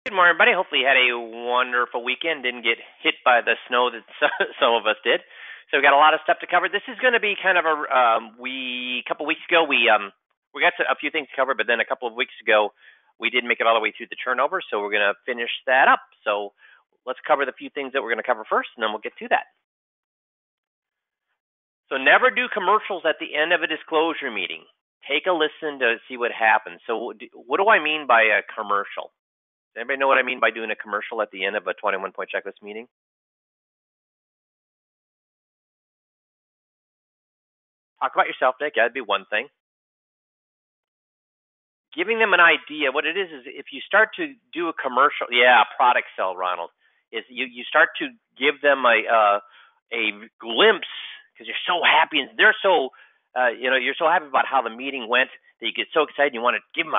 Good morning, everybody. Hopefully you had a wonderful weekend. Didn't get hit by the snow that some of us did. So we got a lot of stuff to cover. This is going to be kind of a couple weeks ago we got a few things to cover, but then a couple of weeks ago we didn't make it all the way through the turnover, so we're going to finish that up. So let's cover the few things that we're going to cover first, and then we'll get to that. So never do commercials at the end of a disclosure meeting. Take a listen to see what happens. So what do I mean by a commercial? Does anybody know what I mean by doing a commercial at the end of a 21-point checklist meeting? Talk about yourself, Nick. That'd be one thing. Giving them an idea. What it is if you start to do a commercial, product sell, Ronald, is you start to give them a glimpse because you're so happy and they're so you're so happy about how the meeting went that you get so excited and you want to give them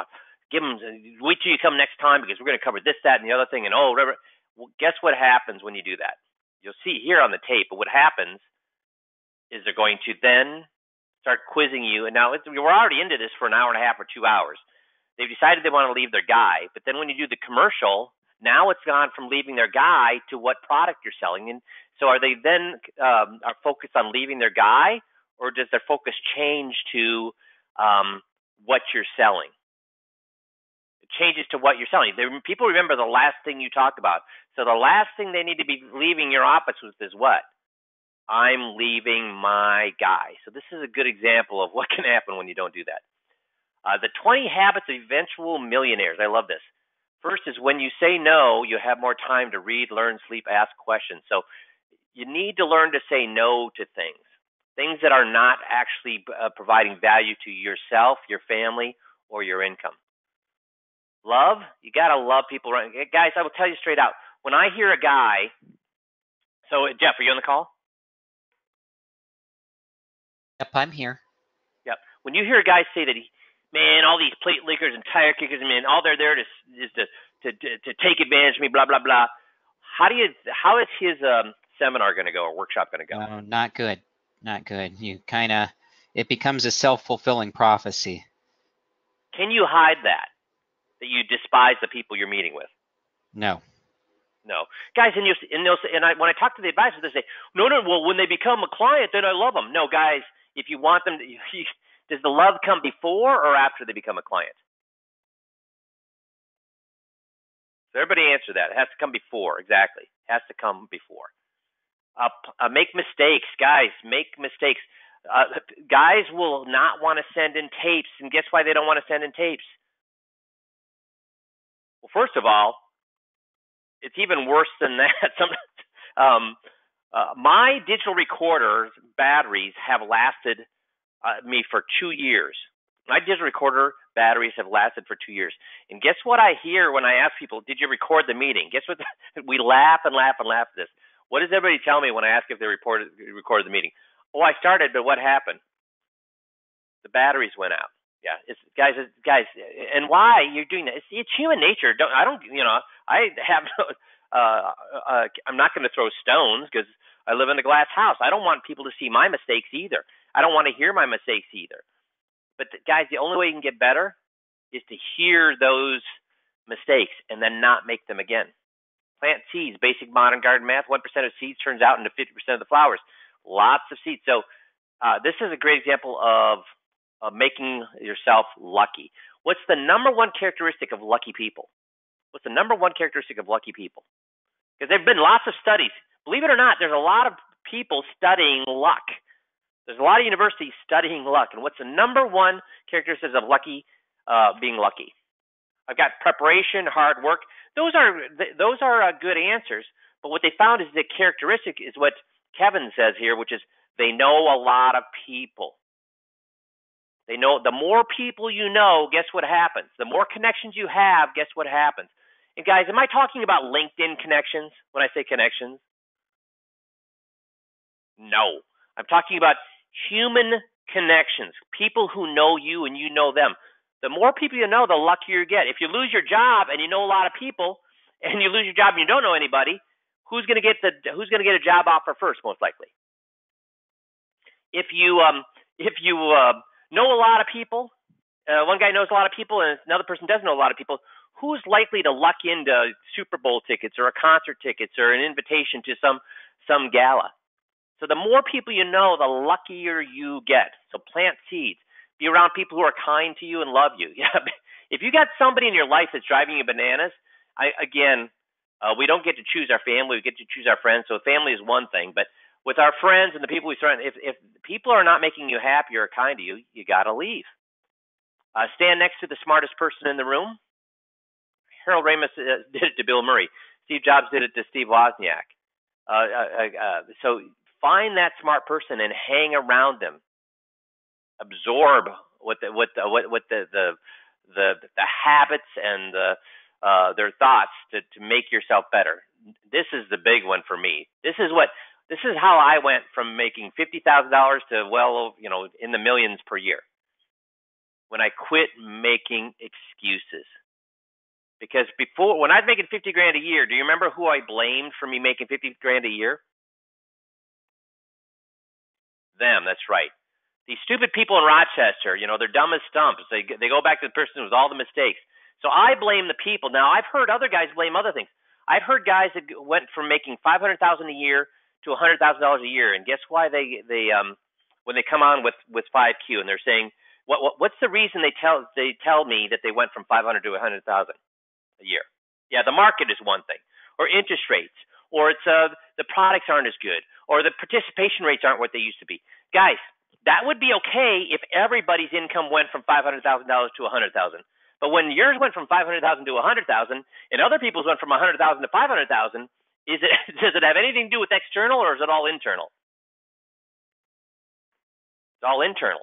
wait till you come next time because we're going to cover this, that, and the other thing, and whatever. Well, guess what happens when you do that? You'll see here on the tape, but what happens is they're going to then start quizzing you. And now we're already into this for an hour and a half or 2 hours. They've decided they want to leave their guy, but then when you do the commercial, now it's gone from leaving their guy to what product you're selling. And so are they then are focused on leaving their guy, or does their focus change to what you're selling? Changes to what you're selling. People remember the last thing you talked about. So the last thing they need to be leaving your office with is what? I'm leaving my guy. So this is a good example of what can happen when you don't do that. The 20 habits of eventual millionaires. I love this. First is when you say no, you have more time to read, learn, sleep, ask questions. So you need to learn to say no to things that are not actually providing value to yourself, your family, or your income. Love, you got to love people. Guys, I will tell you straight out. When I hear a guy, so Jeff, are you on the call? Yep, I'm here. Yep. When you hear a guy say that man, all these plate lickers and tire kickers, man, all they're there is to take advantage of me, blah, blah, blah. How is his seminar going to go or workshop going to go? Oh, not good. Not good. It becomes a self-fulfilling prophecy. Can you hide that you despise the people you're meeting with? No. Guys, when I talk to the advisors, they say, no, well, when they become a client, then I love them. No, guys, if you want them, does the love come before or after they become a client? So everybody answer that. It has to come before, exactly. It has to come before. Make mistakes, guys. Make mistakes. Guys will not want to send in tapes, and guess why they don't want to send in tapes? Well, first of all, it's even worse than that. My digital recorder batteries have lasted me for 2 years. My digital recorder batteries have lasted for 2 years. And guess what I hear when I ask people, did you record the meeting? Guess what? We laugh and laugh and laugh at this. What does everybody tell me when I ask if they recorded the meeting? Oh, I started, but what happened? The batteries went out. Yeah, guys, and why you're doing that? It's human nature. I'm not going to throw stones because I live in a glass house. I don't want people to see my mistakes either. I don't want to hear my mistakes either. But guys, the only way you can get better is to hear those mistakes and then not make them again. Plant seeds, basic modern garden math. 1% of seeds turns out into 50% of the flowers. Lots of seeds. So this is a great example of making yourself lucky. What's the number one characteristic of lucky people? What's the number one characteristic of lucky people? Because there have been lots of studies. Believe it or not, there's a lot of people studying luck. There's a lot of universities studying luck. And what's the number one characteristic of being lucky? I've got preparation, hard work. Those are good answers. But what they found is the characteristic is what Kevin says here, which is they know a lot of people. They know the more people you know, guess what happens? The more connections you have, guess what happens? And guys, am I talking about LinkedIn connections when I say connections? No. I'm talking about human connections, people who know you and you know them. The more people you know, the luckier you get. If you lose your job and you know a lot of people, and you lose your job and you don't know anybody, who's going to get a job offer first, most likely? If you know a lot of people, one guy knows a lot of people and another person doesn't know a lot of people, who's likely to luck into Super Bowl tickets or a concert tickets or an invitation to some gala? So the more people you know, the luckier you get. So plant seeds. Be around people who are kind to you and love you. Yeah. If you got somebody in your life that's driving you bananas, we don't get to choose our family. We get to choose our friends. So family is one thing, but with our friends and the people we surround, if people are not making you happy or kind to you, you got to leave. Stand next to the smartest person in the room. Harold Ramis did it to Bill Murray. Steve Jobs did it to Steve Wozniak. So find that smart person and hang around them. Absorb what the habits and their thoughts to make yourself better. This is the big one for me. This is how I went from making $50,000 to in the millions per year. When I quit making excuses. Because before, when I was making $50,000 a year, do you remember who I blamed for me making $50,000 a year? Them, that's right. These stupid people in Rochester, they're dumb as stumps. They go back to the person with all the mistakes. So I blame the people. Now I've heard other guys blame other things. I've heard guys that went from making $500,000 a year to $100,000 a year, and guess why they when they come on with 5Q and they're saying what's the reason they tell me that they went from 500 to 100,000 a year? Yeah, the market is one thing, or interest rates, or it's the products aren't as good, or the participation rates aren't what they used to be. Guys, that would be okay if everybody's income went from $500,000 to $100,000. But when yours went from $500,000 to $100,000, and other people's went from $100,000 to $500,000, does it have anything to do with external, or is it all internal? It's all internal.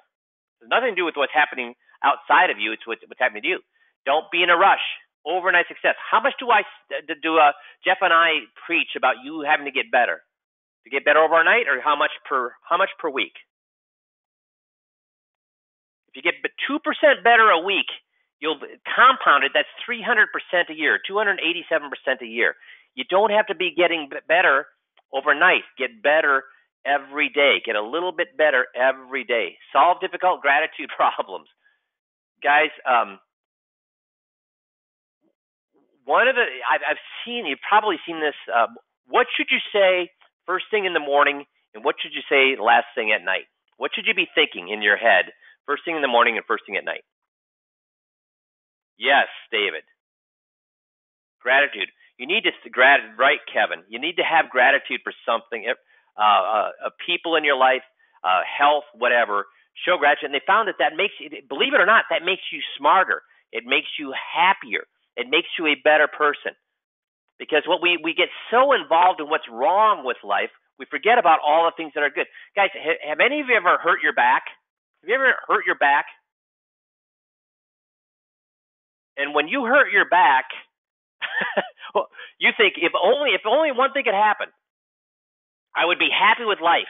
It has nothing to do with what's happening outside of you. It's what's happening to you. Don't be in a rush. Overnight success. How much do Jeff and I preach about you having to get better? To get better overnight, or how much per week? If you get 2% better a week, you'll compound it. That's 300% a year, 287% a year. You don't have to be getting better overnight. Get better every day. Get a little bit better every day. Solve difficult gratitude problems. Guys, you've probably seen this. What should you say first thing in the morning, and what should you say last thing at night? What should you be thinking in your head first thing in the morning and first thing at night? Yes, David. Gratitude. You need to right, Kevin. You need to have gratitude for something. People in your life, health, whatever. Show gratitude, and they found that makes you, believe it or not, that makes you smarter. It makes you happier. It makes you a better person. Because what we get so involved in what's wrong with life, we forget about all the things that are good. Guys, have any of you ever hurt your back? Have you ever hurt your back? And when you hurt your back, you think if only one thing could happen, I would be happy with life.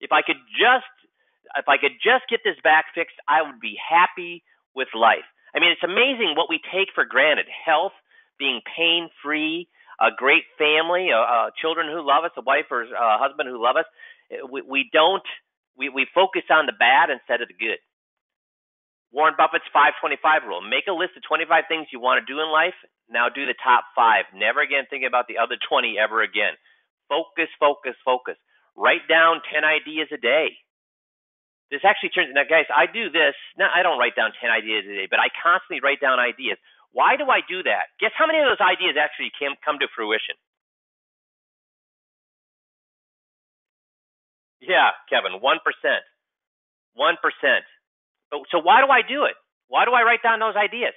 If I could just get this back fixed, I would be happy with life. I mean, it's amazing what we take for granted. Health, being pain-free, a great family, children who love us, a wife or a husband who love us. We focus on the bad instead of the good. Warren Buffett's 5-25 rule. Make a list of 25 things you want to do in life. Now do the top 5. Never again think about the other 20 ever again. Focus, focus, focus. Write down 10 ideas a day. This actually turns, now guys, I do this. Now, I don't write down 10 ideas a day, but I constantly write down ideas. Why do I do that? Guess how many of those ideas actually come to fruition? Yeah, Kevin, 1%. 1%. So why do I do it? Why do I write down those ideas?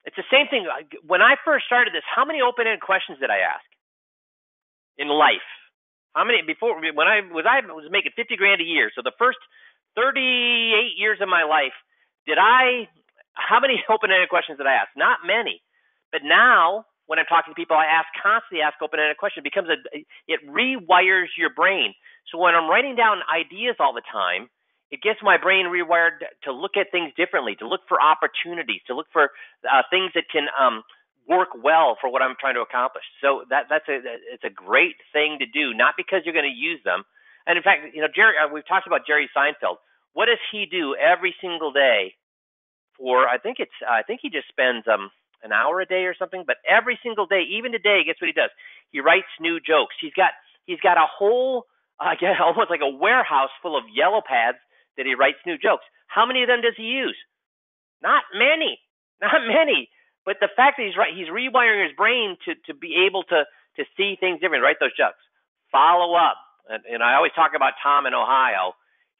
It's the same thing. When I first started this, how many open-ended questions did I ask in life? How many before when I was making $50,000 a year? So the first 38 years of my life, how many open-ended questions did I ask? Not many. But now, when I'm talking to people, I constantly ask open-ended questions. It rewires your brain. So when I'm writing down ideas all the time, it gets my brain rewired to look at things differently, to look for opportunities, to look for things that can work well for what I'm trying to accomplish. So it's a great thing to do, not because you're going to use them. And in fact, Jerry, we've talked about Jerry Seinfeld. What does he do every single day for I think he just spends an hour a day or something, but every single day, even today, guess what he does? He writes new jokes. He's got a whole almost like a warehouse full of yellow pads that he writes new jokes. How many of them does he use? Not many. Not many. But the fact that he's rewiring his brain to be able to see things different, write those jokes. Follow up. And I always talk about Tom in Ohio.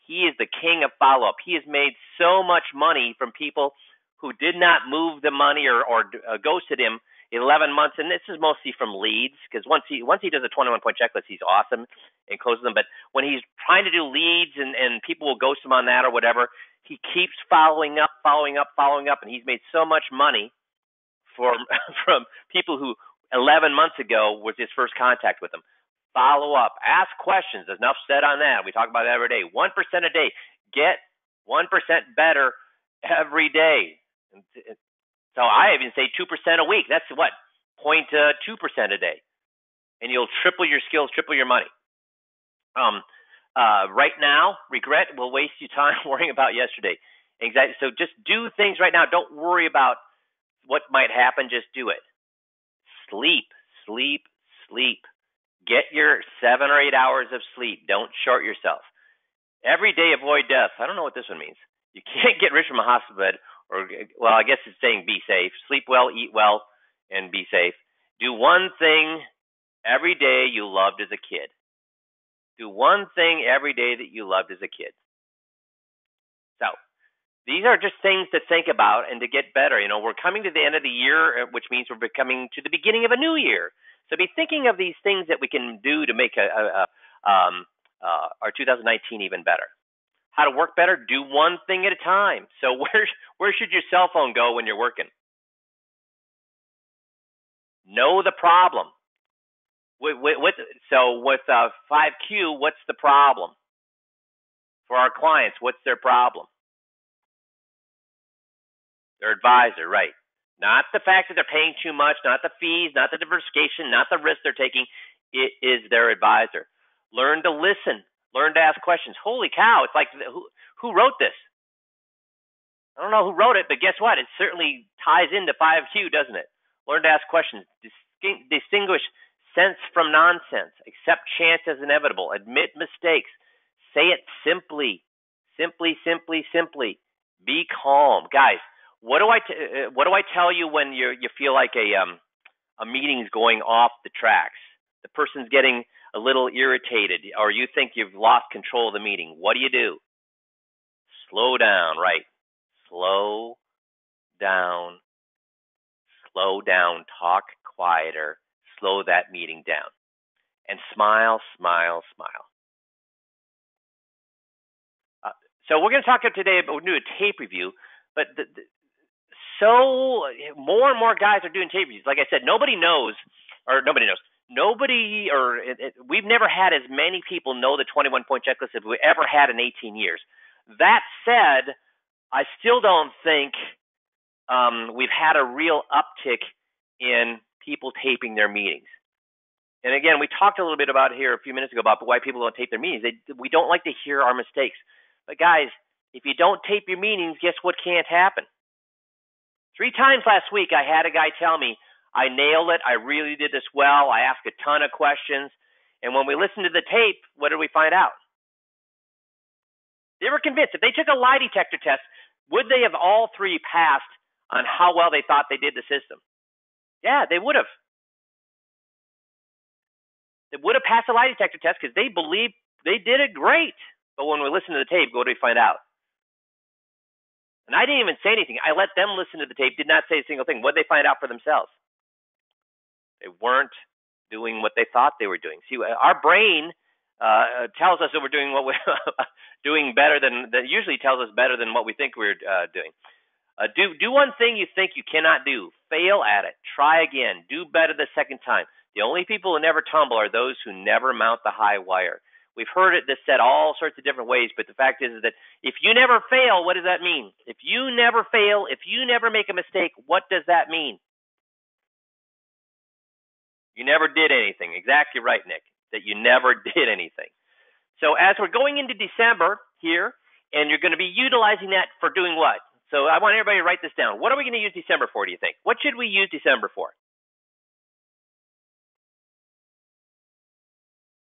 He is the king of follow-up. He has made so much money from people who did not move the money or ghosted him 11 months. And this is mostly from leads, because once he does a 21-point checklist, he's awesome and closes them. But when he's trying to do leads and people will ghost him on that or whatever, he keeps following up, and he's made so much money from people who 11 months ago was his first contact with him. Follow up, ask questions. There's enough said on that. We talk about that every day. 1% a day. Get 1% better every day. So I even say 2% a week. That's what? 0.2% a day. And you'll triple your skills, triple your money. Right now, regret will waste you time worrying about yesterday. Anxiety. So just do things right now. Don't worry about what might happen. Just do it. Sleep. Get your 7 or 8 hours of sleep. Don't short yourself. Every day avoid death. I don't know what this one means. You can't get rich from a hospital bed, or, well, I guess it's saying be safe. Sleep well, eat well, and be safe. Do one thing every day you loved as a kid. Do one thing every day that you loved as a kid. So these are just things to think about and to get better. You know, we're coming to the end of the year, which means we're coming to the beginning of a new year. So be thinking of these things that we can do to make our 2019 even better. How to work better? Do one thing at a time. So where should your cell phone go when you're working? Know the problem. So with 5Q, what's the problem? For our clients, what's their problem? Their advisor, right. Not the fact that they're paying too much, not the fees, not the diversification, not the risk they're taking. It is their advisor. Learn to listen. Learn to ask questions. Holy cow, it's like, who wrote this? I don't know who wrote it, but guess what? It certainly ties into 5Q, doesn't it? Learn to ask questions. Distinguish sense from nonsense. Accept chance as inevitable. Admit mistakes. Say it simply. Simply. Be calm. Guys, what do I tell you when you feel like a meeting's going off the tracks? The person's getting a little irritated, or you think you've lost control of the meeting. What do? Slow down, right? Slow down. Talk quieter. Slow that meeting down. And smile. So we're going to talk today about, we're going to do a tape review, but so more and more guys are doing tape reviews. Like I said, nobody knows. We've never had as many people know the 21-point checklist as we ever had in 18 years. That said, I still don't think we've had a real uptick in people taping their meetings. And again, we talked a little bit about here a few minutes ago about why people don't tape their meetings. We don't like to hear our mistakes. But guys, if you don't tape your meetings, guess what can't happen? 3 times last week, I had a guy tell me, I nailed it. I really did this well. I asked a ton of questions. And when we listened to the tape, what did we find out? They were convinced. If they took a lie detector test, would they have all 3 passed on how well they thought they did the system? Yeah, they would have. They would have passed the lie detector test because they believed they did it great. But when we listened to the tape, what did we find out? And I didn't even say anything. I let them listen to the tape, did not say a single thing. What did they find out for themselves? They weren't doing what they thought they were doing. See, our brain tells us that we're doing what we're doing better than, that usually tells us better than what we think we're doing. Do one thing you think you cannot do. Fail at it. Try again. Do better the second time. The only people who never tumble are those who never mount the high wire. We've heard this said all sorts of different ways, but the fact is that if you never fail, what does that mean? If you never fail, if you never make a mistake, what does that mean? You never did anything. Exactly right, Nick, that you never did anything. So as we're going into December here, and you're going to be utilizing that for doing what? So I want everybody to write this down. What are we going to use December for, do you think? What should we use December for?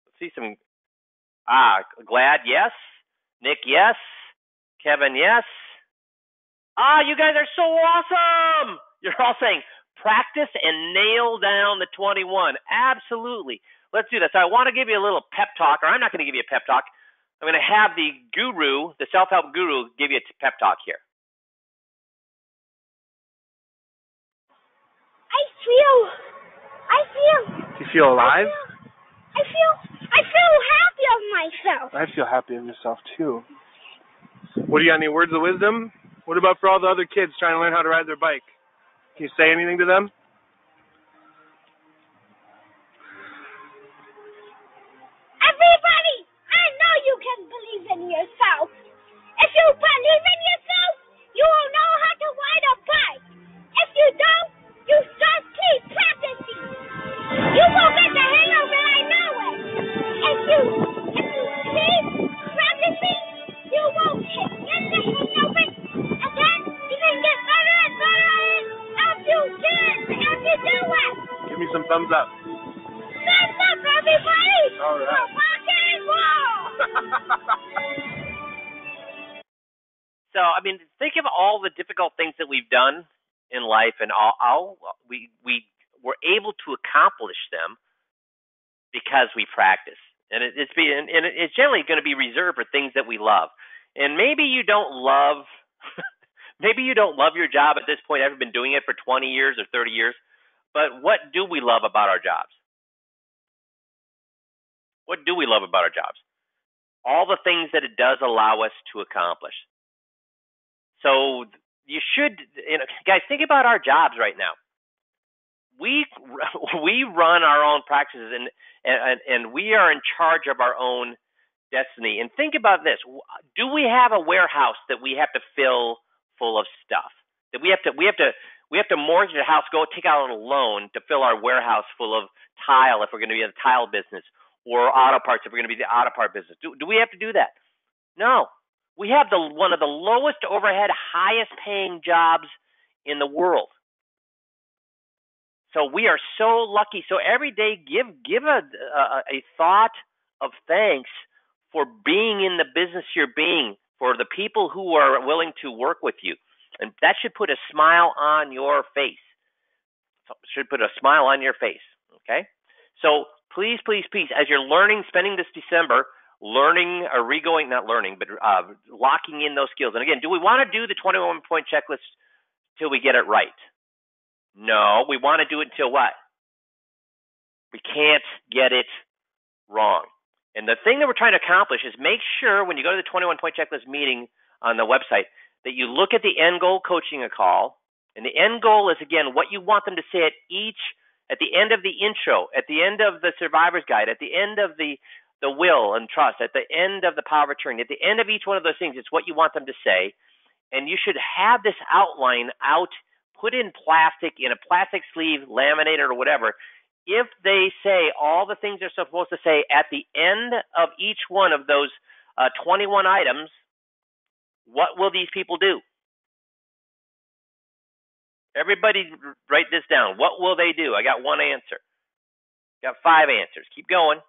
Let's see some. Glad, yes. Nick, yes. Kevin, yes. You guys are so awesome. You're all saying practice and nail down the 21. Absolutely. Let's do that. So I want to give you a little pep talk, or I'm not going to give you a pep talk. I'm going to have the guru, the self-help guru, give you a pep talk here. Do you feel alive? I feel happy of myself. I feel happy of yourself too. What do you got? Any words of wisdom? What about for all the other kids trying to learn how to ride their bike? Can you say anything to them? Everybody, I know you can believe in yourself. If you believe in yourself, you will know how to ride a bike. If you don't, you just keep practicing. You will get the hang of it, I know it. If you keep practicing, you will get the hang of it, and then you can get better and better at it as you do it. Give me some thumbs up. Thumbs up, everybody! All right. For rock and roll! So, I mean, think of all the difficult things that we've done in life, and all we were able to accomplish them because we practice. And it's generally going to be reserved for things that we love. And maybe you don't love your job at this point. I've been doing it for 20 years or 30 years. But what do we love about our jobs? What do we love about our jobs? All the things that it does allow us to accomplish. So you should, guys, think about our jobs right now. We run our own practices, and we are in charge of our own destiny. And think about this: do we have a warehouse that we have to fill full of stuff? That we have to mortgage a house, go take out a loan to fill our warehouse full of tile if we're going to be in the tile business, or auto parts if we're going to be the auto part business. Do we have to do that? No. We have one of the lowest overhead, highest paying jobs in the world. So we are so lucky. So every day, give a thought of thanks for being in the business you're being, for the people who are willing to work with you. And that should put a smile on your face. Okay? So please, as you're spending this December, locking in those skills. And again, do we want to do the 21-point checklist till we get it right? No, we want to do it until what? We can't get it wrong. And the thing that we're trying to accomplish is make sure when you go to the 21-point checklist meeting on the website that you look at the end goal coaching call. And the end goal is, again, what you want them to say at the end of the intro, at the end of the survivor's guide, at the end of the will and trust, at the end of the power of attorney, at the end of each one of those things, it's what you want them to say. And you should have this outline put in plastic, in a plastic sleeve, laminated or whatever. If they say all the things they're supposed to say at the end of each one of those 21 items, what will these people do? Everybody write this down. What will they do? I got one answer. Got 5 answers. Keep going.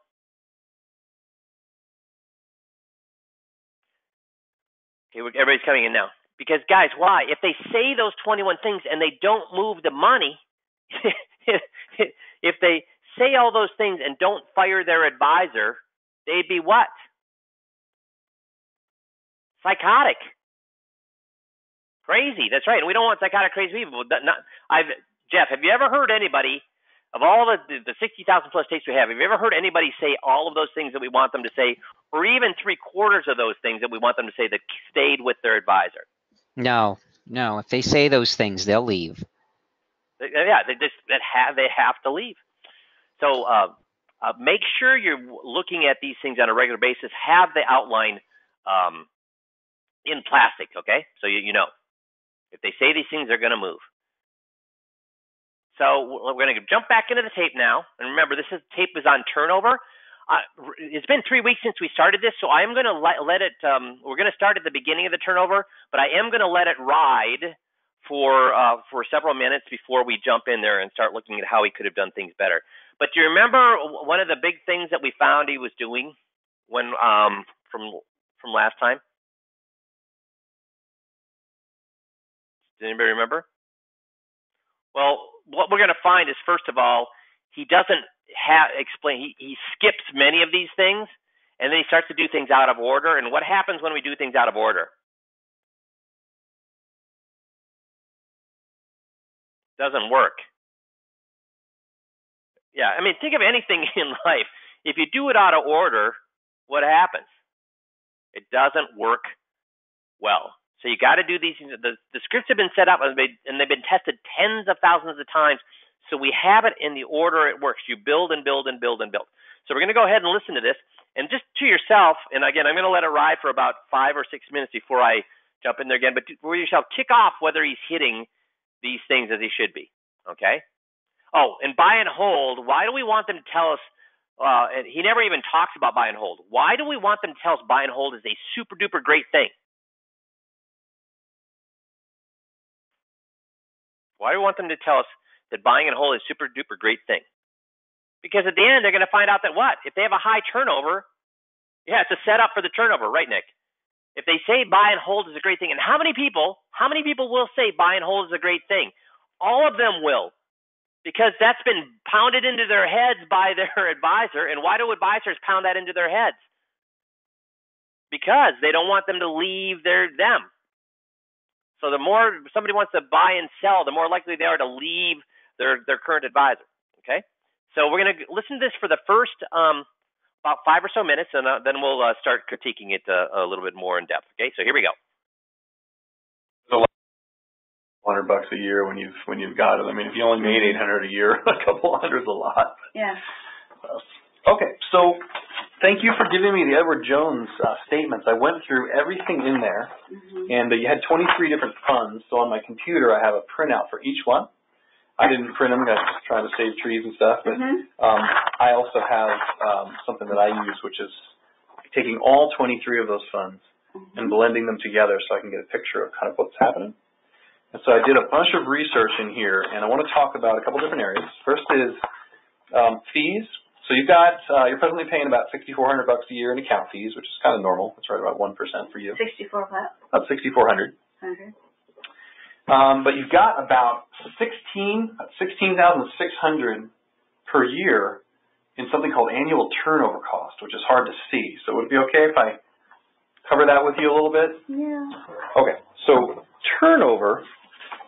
Okay, everybody's coming in now. Because, guys, why? If they say those 21 things and they don't move the money, if they say all those things and don't fire their advisor, they'd be what? Psychotic. Crazy. That's right. And we don't want psychotic, crazy people. Jeff, have you ever heard anybody, of all the 60,000 plus tapes we have you ever heard anybody say all of those things that we want them to say, or even 3/4 of those things that we want them to say that stayed with their advisor? No. If they say those things, they'll leave. Yeah, they have to leave. So make sure you're looking at these things on a regular basis. Have the outline in plastic, okay? So you know. If they say these things, they're going to move. So we're going to jump back into the tape now. And remember, tape is on turnover. It's been 3 weeks since we started this, so I am going to let it. We're going to start at the beginning of the turnover, but I am going to let it ride for several minutes before we jump in there and start looking at how he could have done things better. But do you remember one of the big things that we found he was doing when from last time? Does anybody remember? Well, what we're going to find is, first of all, he doesn't explain. He skips many of these things, and then he starts to do things out of order. And what happens when we do things out of order? Doesn't work. Yeah, I mean, think of anything in life. If you do it out of order, what happens? It doesn't work well. So you got to do these things. The scripts have been set up and they've been tested tens of thousands of times. So we have it in the order it works. You build and build and build and build. So we're going to go ahead and listen to this. And just to yourself, and again, I'm going to let it ride for about 5 or 6 minutes before I jump in there again. But for yourself, tick off whether he's hitting these things as he should be. Okay? Oh, and buy and hold. Why do we want them to tell us? And he never even talks about buy and hold. Why do we want them to tell us buy and hold is a super duper great thing? Why do we want them to tell us that buying and hold is super duper great thing? Because at the end, they're going to find out that what? If they have a high turnover, yeah, it's a setup for the turnover, right, Nick? If they say buy and hold is a great thing, and how many people will say buy and hold is a great thing? All of them will, because that's been pounded into their heads by their advisor. And why do advisors pound that into their heads? Because they don't want them to leave them. So the more somebody wants to buy and sell, the more likely they are to leave their current advisor. Okay? So we're going to listen to this for the first about 5 or so minutes, and then we'll start critiquing it a little bit more in depth. Okay? So here we go. $100 a year when you've got it. I mean, if you only made $800 a year, a couple hundred's a lot. Yeah. Okay, so thank you for giving me the Edward Jones statements. I went through everything in there, and you had 23 different funds. So on my computer, I have a printout for each one. I didn't print them. I was just trying to save trees and stuff. But I also have something that I use, which is taking all 23 of those funds and blending them together so I can get a picture of kind of what's happening. And so I did a bunch of research in here, and I want to talk about a couple different areas. First is fees. So you're presently paying about $6,400 a year in account fees, which is kind of normal. It's right about 1% for you. 64 what? About $6,400. But you've got about $16,600 per year in something called annual turnover cost, which is hard to see. So would it be okay if I cover that with you a little bit? Yeah. Okay. So turnover,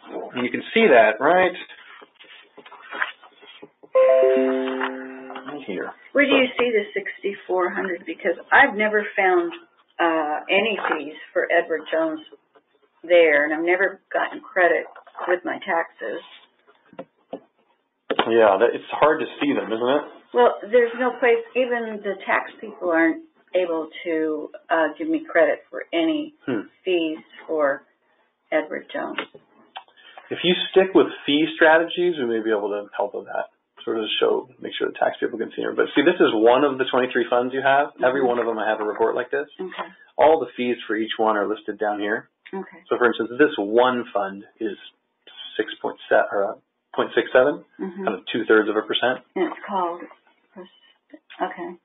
and you can see that right here. Where do you see the $6,400? Because I've never found any fees for Edward Jones there, and I've never gotten credit with my taxes. Yeah, it's hard to see them, isn't it? Well, there's no place, even the tax people aren't able to give me credit for any fees for Edward Jones. If you stick with fee strategies, we may be able to help with that. Sort of make sure the tax people can see it. But see, this is one of the 23 funds you have. Every one of them I have a report like this. Okay. All the fees for each one are listed down here. Okay. So, for instance, this one fund is 0.67, kind of 2/3%. And it's called, okay.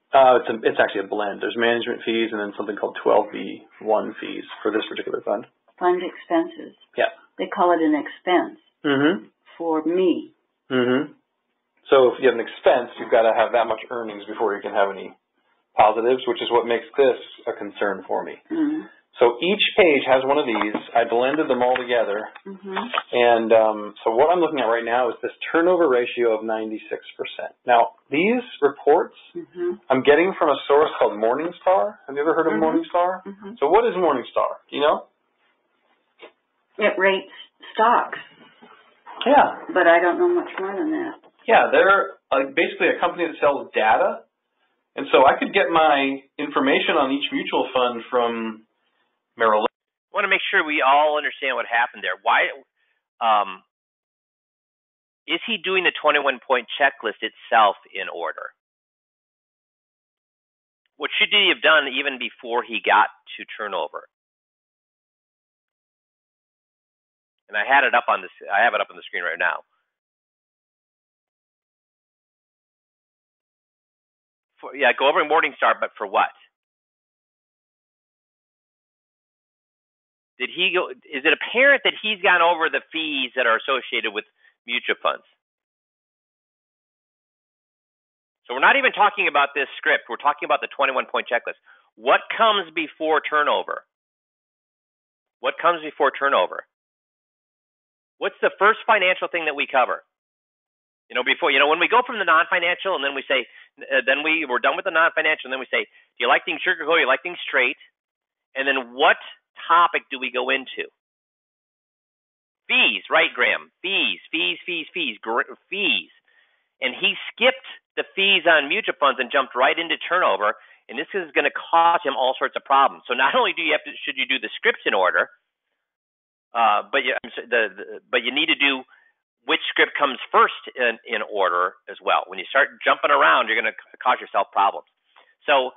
It's actually a blend. There's management fees and then something called 12B1 fees for this particular fund. Fund expenses. Yeah. They call it an expense for me. So if you have an expense, you've got to have that much earnings before you can have any positives, which is what makes this a concern for me. So each page has one of these. I blended them all together. And so what I'm looking at right now is this turnover ratio of 96%. Now, these reports I'm getting from a source called Morningstar. Have you ever heard of Morningstar? So what is Morningstar? Do you know? It rates stocks. Yeah. But I don't know much more than that. Yeah, they're basically a company that sells data. And so I could get my information on each mutual fund from Merrill Lynch. I want to make sure we all understand what happened there. Why is he doing the 21-point checklist itself in order? What should he have done even before he got to turnover? And I have it up on the screen right now. Go over Morningstar, but for what? Is it apparent that he's gone over the fees that are associated with mutual funds? So we're not even talking about this script. We're talking about the 21-point checklist. What comes before turnover? What comes before turnover? What's the first financial thing that we cover? When we go from the non-financial and then we say, we're done with the non-financial, and then we say, do you like things sugar-coated? Do you like things straight? And then what topic do we go into? Fees, right, Graham? Fees. And he skipped the fees on mutual funds and jumped right into turnover, and this is going to cause him all sorts of problems. So not only should you do the scripts in order, but you need to do which script comes first in order as well. When you start jumping around, you're going to cause yourself problems. So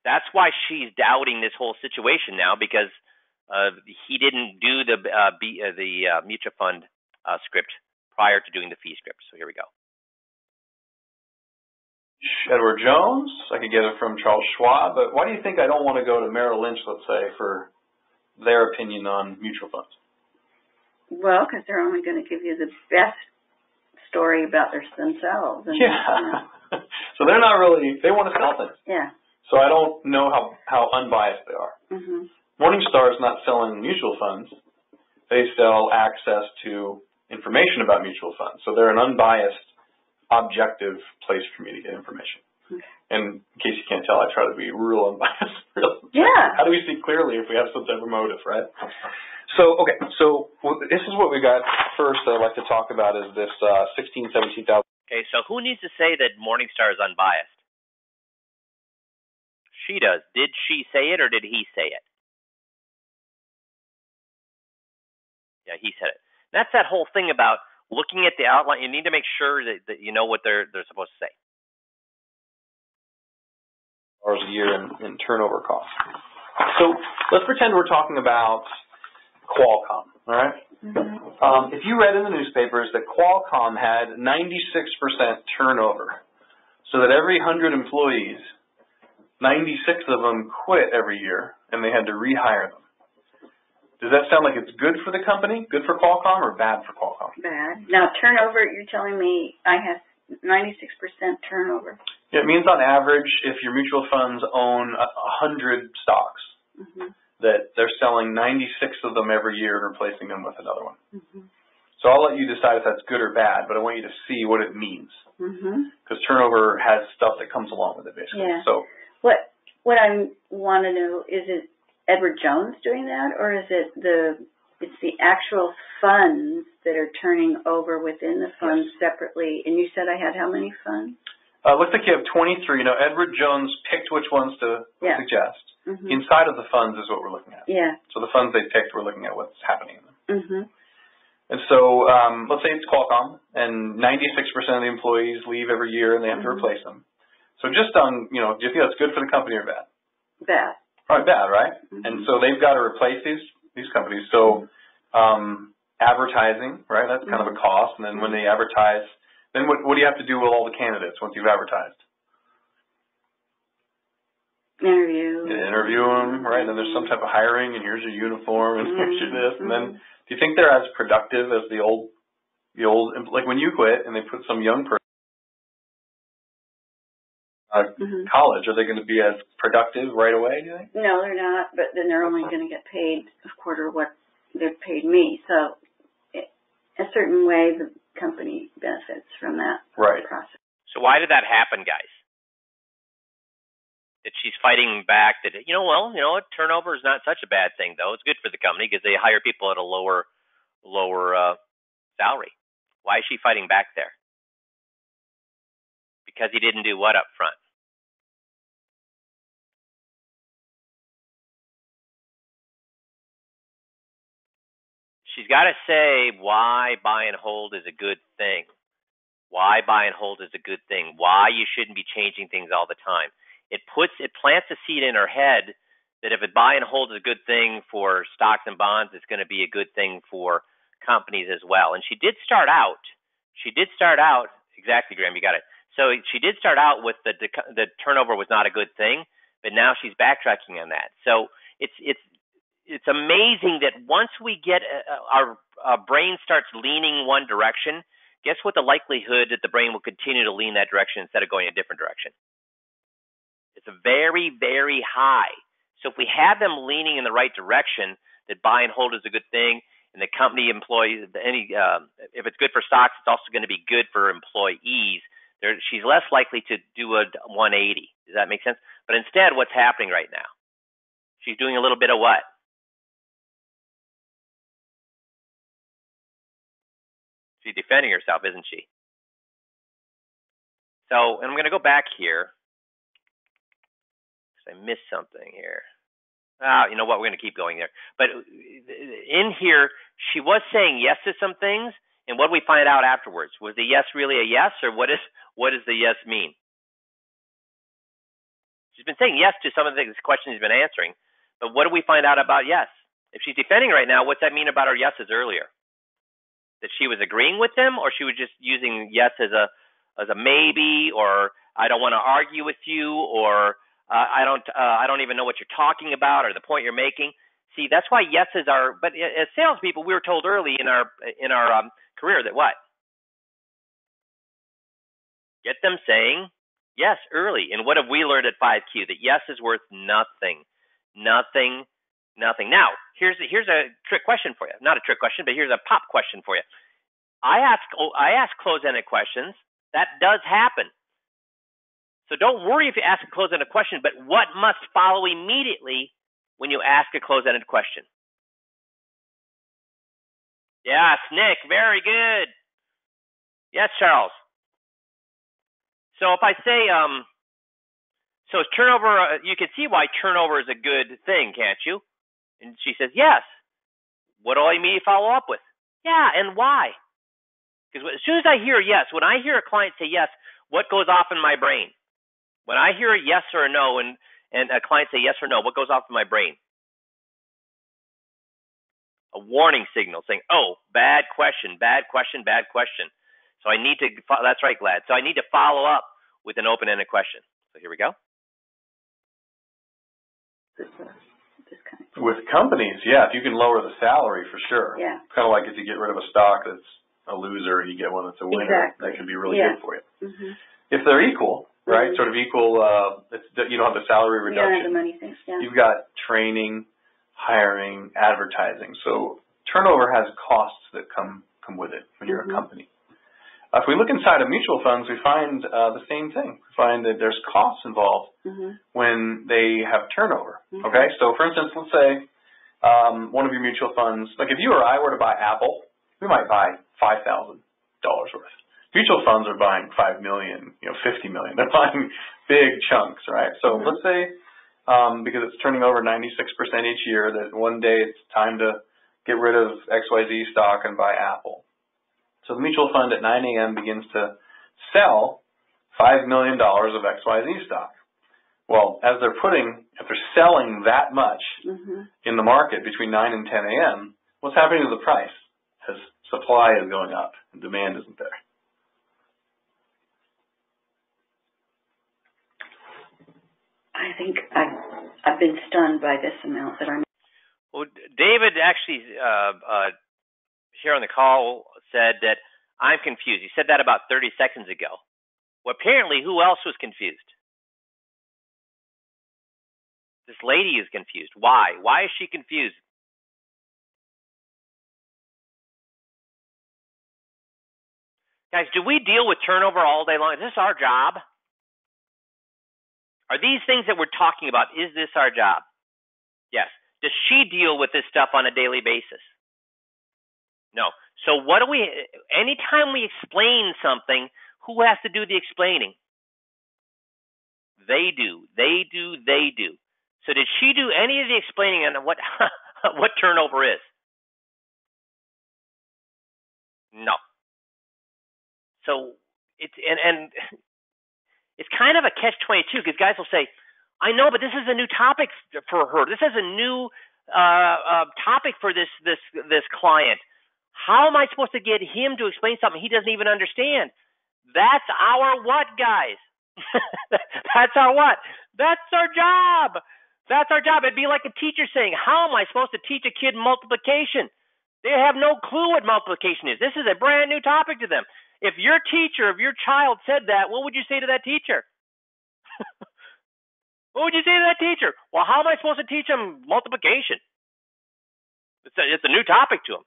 that's why she's doubting this whole situation now, because he didn't do the mutual fund script prior to doing the fee script. So here we go. Edward Jones, I could get it from Charles Schwab, but why do you think I don't want to go to Merrill Lynch, let's say, for their opinion on mutual funds? Well, because they're only going to give you the best story about themselves. And, So they're not really, they want to sell things. Yeah. So I don't know how unbiased they are. Mm-hmm. Morningstar is not selling mutual funds. They sell access to information about mutual funds. So they're an unbiased, objective place for me to get information. Okay. And in case you can't tell, I try to be real unbiased. Yeah. How do we see clearly if we have some type of motive, right? So this is what we got first I'd like to talk about is this 16,000, 17,000. Okay, so who needs to say that Morningstar is unbiased? She does. Did she say it or did he say it? Yeah, he said it. That's that whole thing about looking at the outline. You need to make sure that you know what they're supposed to say. A year in turnover costs. So let's pretend we're talking about Qualcomm, all right? Mm-hmm. If you read in the newspapers that Qualcomm had 96% turnover, so that every 100 employees, 96 of them quit every year, and they had to rehire them. Does that sound like it's good for the company, good for Qualcomm, or bad for Qualcomm? Bad. Now, turnover, you're telling me I have 96% turnover. Yeah, it means on average, if your mutual funds own 100 stocks, mm-hmm. that they're selling 96 of them every year and replacing them with another one. Mm-hmm. So I'll let you decide if that's good or bad, but I want you to see what it means. Because turnover has stuff that comes along with it, basically. Yeah. So what I want to know, is it Edward Jones doing that, or is it the actual funds that are turning over within the funds separately? And you said I had how many funds? Looks like you have 23. Now, Edward Jones picked which ones to suggest. Mm-hmm. Inside of the funds is what we're looking at. Yeah. So the funds they picked, we're looking at what's happening in them. Mm-hmm. And so let's say it's Qualcomm, and 96% of the employees leave every year, and they have to replace them. So just on, do you think that's good for the company or bad? Bad. Probably bad, right? Mm-hmm. And so they've got to replace these companies. So advertising, right? That's kind of a cost. And then when they advertise, then what do you have to do with all the candidates once you've advertised? Interview them, right? And then there's some type of hiring, and here's your uniform, and here's your this. And then do you think they're as productive as the old, like when you quit and they put some young person college, are they going to be as productive right away, do you think? No, they're not, but then they're only going to get paid a quarter of what they've paid me. So a certain way the company benefits from that process. So why did that happen, guys? That she's fighting back that, turnover is not such a bad thing, though. It's good for the company because they hire people at a lower salary. Why is she fighting back there? Because he didn't do what up front? She's got to say why buy and hold is a good thing. Why buy and hold is a good thing. Why you shouldn't be changing things all the time. it plants a seed in her head that if a buy and hold is a good thing for stocks and bonds, it's going to be a good thing for companies as well. And she did start out, exactly, Graham, you got it. So she did start out with the turnover was not a good thing, but now she's backtracking on that. So it's amazing that once we get our brain starts leaning one direction, guess what? The likelihood that the brain will continue to lean that direction instead of going a different direction. It's very, very high. So if we have them leaning in the right direction, that buy and hold is a good thing, and the company employees, if it's good for stocks, it's also going to be good for employees. She's less likely to do a 180. Does that make sense? But instead, what's happening right now? She's doing a little bit of what? She's defending herself, isn't she? So, and I'm going to go back here because I missed something here. You know what? We're going to keep going there. But in here, she was saying yes to some things, and what did we find out afterwards? Was the yes really a yes, or what does the yes mean? She's been saying yes to some of the questions she's been answering, but what do we find out about yes? If she's defending right now, what's that mean about her yeses earlier? That she was agreeing with them, or she was just using yes as a maybe, or I don't want to argue with you, or I don't even know what you're talking about or the point you're making. See, that's why yeses are. But as salespeople, we were told early in our career that what? Get them saying yes early. And what have we learned at 5Q? That yes is worth nothing, nothing, nothing. Now, here's a trick question for you. Not a trick question, but here's a pop question for you. I ask close-ended questions. That does happen. So don't worry if you ask a close-ended question, but what must follow immediately when you ask a close-ended question? Yes, Nick, very good. Yes, Charles. So if I say, so turnover, you can see why turnover is a good thing, can't you? And she says, yes. What do I immediately follow up with? Yeah, and why? Because as soon as I hear yes, when I hear a client say yes, what goes off in my brain? When I hear a yes or a no and a client say yes or no, what goes off in my brain? A warning signal saying, oh, bad question, bad question, bad question. So I need to, that's right, Glad. So I need to follow up with an open-ended question. So here we go. With companies, yeah, if you can lower the salary for sure. Yeah. Kind of like if you get rid of a stock that's a loser and you get one that's a winner, exactly. that can be really good for you. Mm-hmm. If they're equal, right, sort of equal, you don't have the salary reduction. You don't have the money things, yeah. You've got training, hiring, advertising. So turnover has costs that come with it when you're a company. If we look inside of mutual funds, we find the same thing. We find that there's costs involved when they have turnover. Okay, so for instance, let's say one of your mutual funds, like if you or I were to buy Apple, we might buy $5,000 worth. Mutual funds are buying $5 million, $50 million. They're buying big chunks, right? So let's say because it's turning over 96% each year, that one day it's time to get rid of XYZ stock and buy Apple. So the mutual fund at 9 a.m. begins to sell $5 million of XYZ stock. Well, if they're selling that much in the market between 9 and 10 a.m., what's happening to the price? Because supply is going up and demand isn't there. I think I've been stunned by this amount that I'm. Well, David actually here on the call said that I'm confused. He said that about 30 seconds ago. Well, apparently, who else was confused? This lady is confused. Why? Why is she confused? Guys, do we deal with turnover all day long? Is this our job? Are these things that we're talking about, is this our job? Yes. Does she deal with this stuff on a daily basis? No. So anytime we explain something, who has to do the explaining? They do. So did she do any of the explaining on what what turnover is? No. So it's kind of a catch-22 because guys will say, I know, but this is a new topic for her. This is a new topic for this client. How am I supposed to get him to explain something he doesn't even understand? That's our what, guys? That's our what? That's our job. That's our job. It'd be like a teacher saying, how am I supposed to teach a kid multiplication? They have no clue what multiplication is. This is a brand new topic to them. If your teacher, if your child said that, what would you say to that teacher? What would you say to that teacher? Well, how am I supposed to teach them multiplication? It's a new topic to them.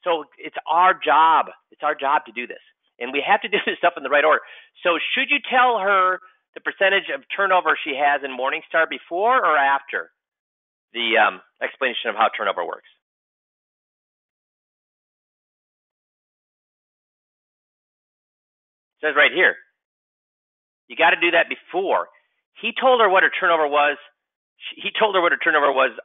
So it's our job. It's our job to do this. And we have to do this stuff in the right order. So should you tell her the percentage of turnover she has in Morningstar before or after the explanation of how turnover works? It says right here. You got to do that before. He told her what her turnover was. He told her what her turnover was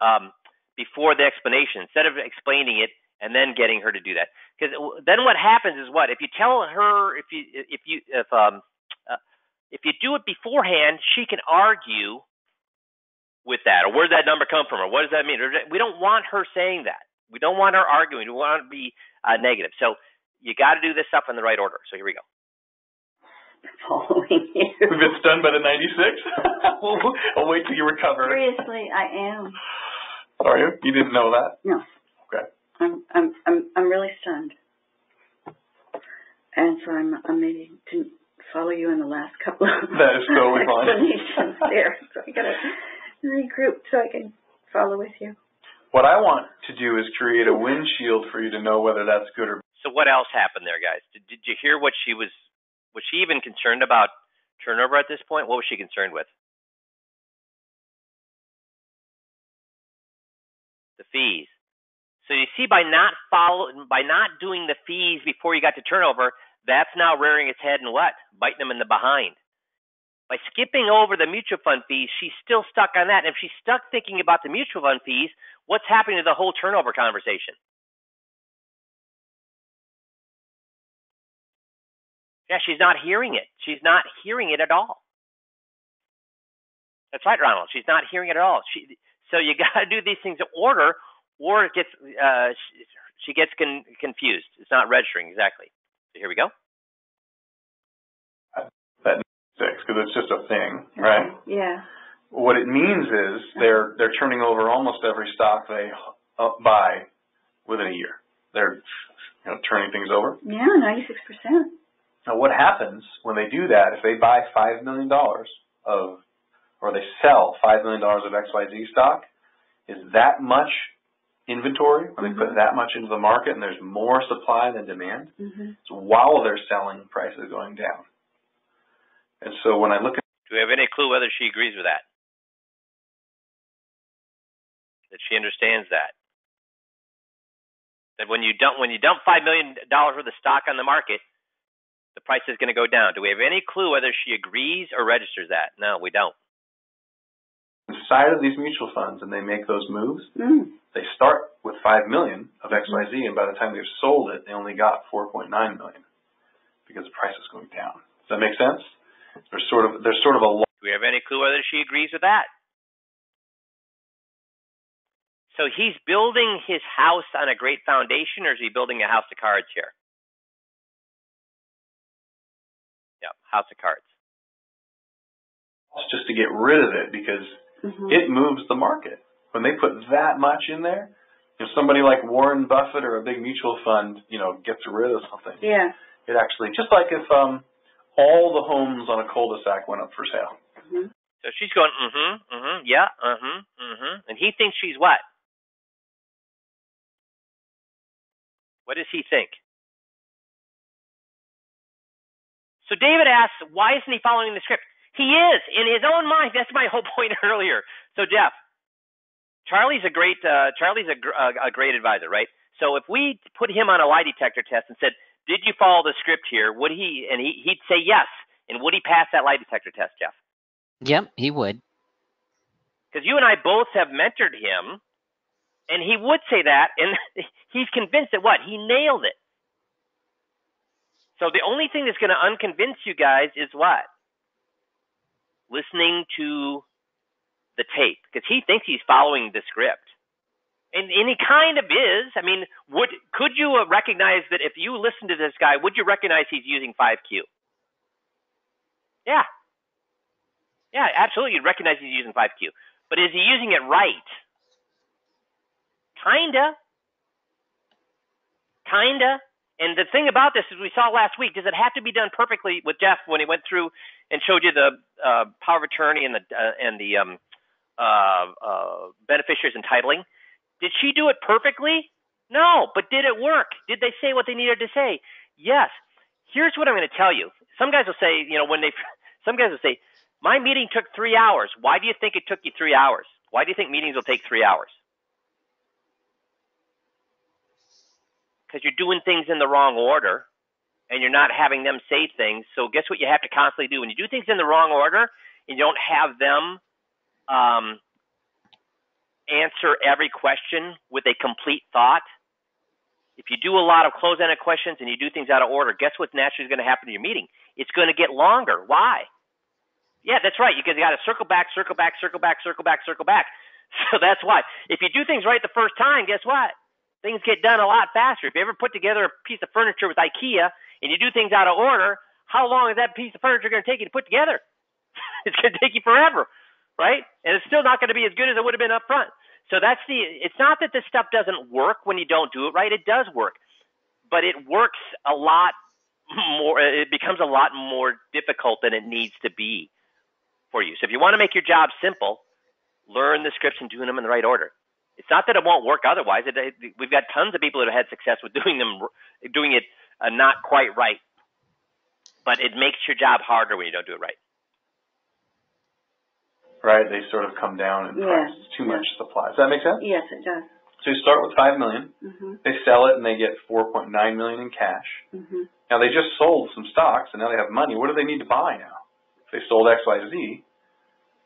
before the explanation, instead of explaining it and then getting her to do that. Because then what happens is what? If you tell her, if you do it beforehand, she can argue with that, or where did that number come from, or what does that mean? We don't want her saying that. We don't want her arguing. We want to be negative. So you got to do this stuff in the right order. So here we go. Following you. We've been stunned by the 96? I'll wait till you recover. Seriously, I am. Are you? You didn't know that? No. Okay. I'm really stunned. And so I'm maybe to follow you in the last couple of that is totally fine. explanations there. So I gotta regroup so I can follow with you. What I want to do is create a windshield for you to know whether that's good or bad. So what else happened there, guys? Did you hear what she was she even concerned about turnover at this point? What was she concerned with? The fees. So you see, by not doing the fees before you got to turnover, that's now rearing its head and what? Biting them in the behind. By skipping over the mutual fund fees, she's still stuck on that. And if she's stuck thinking about the mutual fund fees, what's happening to the whole turnover conversation? Yeah, she's not hearing it. She's not hearing it at all. That's right, Ronald. She's not hearing it at all. So you got to do these things in order, or it gets she gets confused. It's not registering exactly. So here we go. That 6, because it's just a thing, right? Yeah. What it means is they're turning over almost every stock they buy within a year. They're turning things over. Yeah, 96%. Now, what happens when they do that? If they buy $5 million or they sell $5 million of XYZ stock, is that much inventory when they put that much into the market and there's more supply than demand? So while they're selling, price is going down. And so when I look at, do we have any clue whether she agrees with that? That she understands that? That when you dump $5 million worth of stock on the market, the price is going to go down. Do we have any clue whether she agrees or registers that? No, we don't. Inside of these mutual funds, and they make those moves, they start with $5 million of XYZ, and by the time they've sold it, they only got $4.9 million because the price is going down. Does that make sense? There's sort of a. Do we have any clue whether she agrees with that? So he's building his house on a great foundation, or is he building a house of cards here? Yeah, house of cards. Just to get rid of it because it moves the market. When they put that much in there, if somebody like Warren Buffett or a big mutual fund, gets rid of something, it actually, just like if all the homes on a cul-de-sac went up for sale. So she's going, yeah, and he thinks she's what? What does he think? So David asks, why isn't he following the script? He is, in his own mind. That's my whole point earlier. So Jeff, Charlie's a great advisor, right? So if we put him on a lie detector test and said, did you follow the script here? Would he? And he'd say yes. And would he pass that lie detector test, Jeff? Yep, he would. Because you and I both have mentored him, and he would say that, and he's convinced that what? He nailed it. So the only thing that's going to unconvince you guys is what? listening to the tape because he thinks he's following the script. And he kind of is. I mean, could you recognize that if you listen to this guy, would you recognize he's using 5Q? Yeah. Yeah, absolutely. You'd recognize he's using 5Q. But is he using it right? Kinda. And the thing about this is we saw last week, does it have to be done perfectly with Jeff when he went through and showed you the power of attorney and the beneficiaries entitling? Did she do it perfectly? No, but did it work? Did they say what they needed to say? Yes. Here's what I'm going to tell you. Some guys will say, some guys will say, my meeting took 3 hours. Why do you think it took you 3 hours? Why do you think meetings will take 3 hours? Because you're doing things in the wrong order and you're not having them say things. So guess what you have to constantly do? When you do things in the wrong order and you don't have them answer every question with a complete thought, if you do a lot of close-ended questions and you do things out of order, guess what naturally is going to happen to your meeting? It's going to get longer. Why? Yeah, that's right. You got to circle back. So that's why. If you do things right the first time, guess what? Things get done a lot faster. If you ever put together a piece of furniture with IKEA and you do things out of order, how long is that piece of furniture going to take you to put together? It's going to take you forever, right? And it's still not going to be as good as it would have been up front. So it's not that this stuff doesn't work when you don't do it right. It does work, but it works a lot more. It becomes a lot more difficult than it needs to be for you. So if you want to make your job simple, learn the scripts and doing them in the right order. It's not that it won't work otherwise. We've got tons of people that have had success with doing it not quite right. But it makes your job harder when you don't do it right. Right, they sort of come down in price. It's too much supply. Does that make sense? Yes, it does. So you start with $5 million. They sell it and they get $4.9 million in cash. Now they just sold some stocks and now they have money. What do they need to buy now? If they sold XYZ,